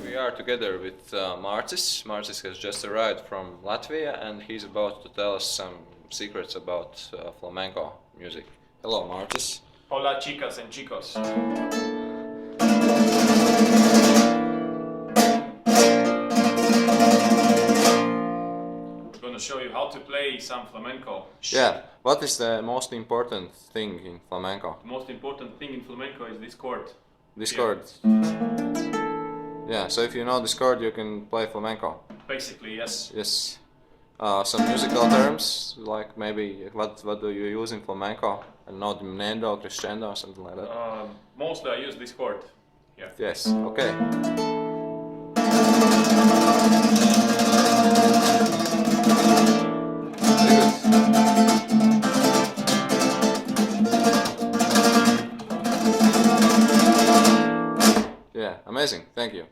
We are together with Marcis. Marcis has just arrived from Latvia and he's about to tell us some secrets about flamenco music. Hello, Marcis. Hola chicas and chicos. We're gonna show you how to play some flamenco. Yeah, what is the most important thing in flamenco? The most important thing in flamenco is this chord. This Here. chord. Yeah, so if you know this chord, you can play flamenco. Basically, yes. Yes. Some musical terms, like maybe what do you use in flamenco? I don't know, diminuendo, crescendo, something like that. Mostly I use this chord here. Yes, okay. Yeah, amazing, thank you.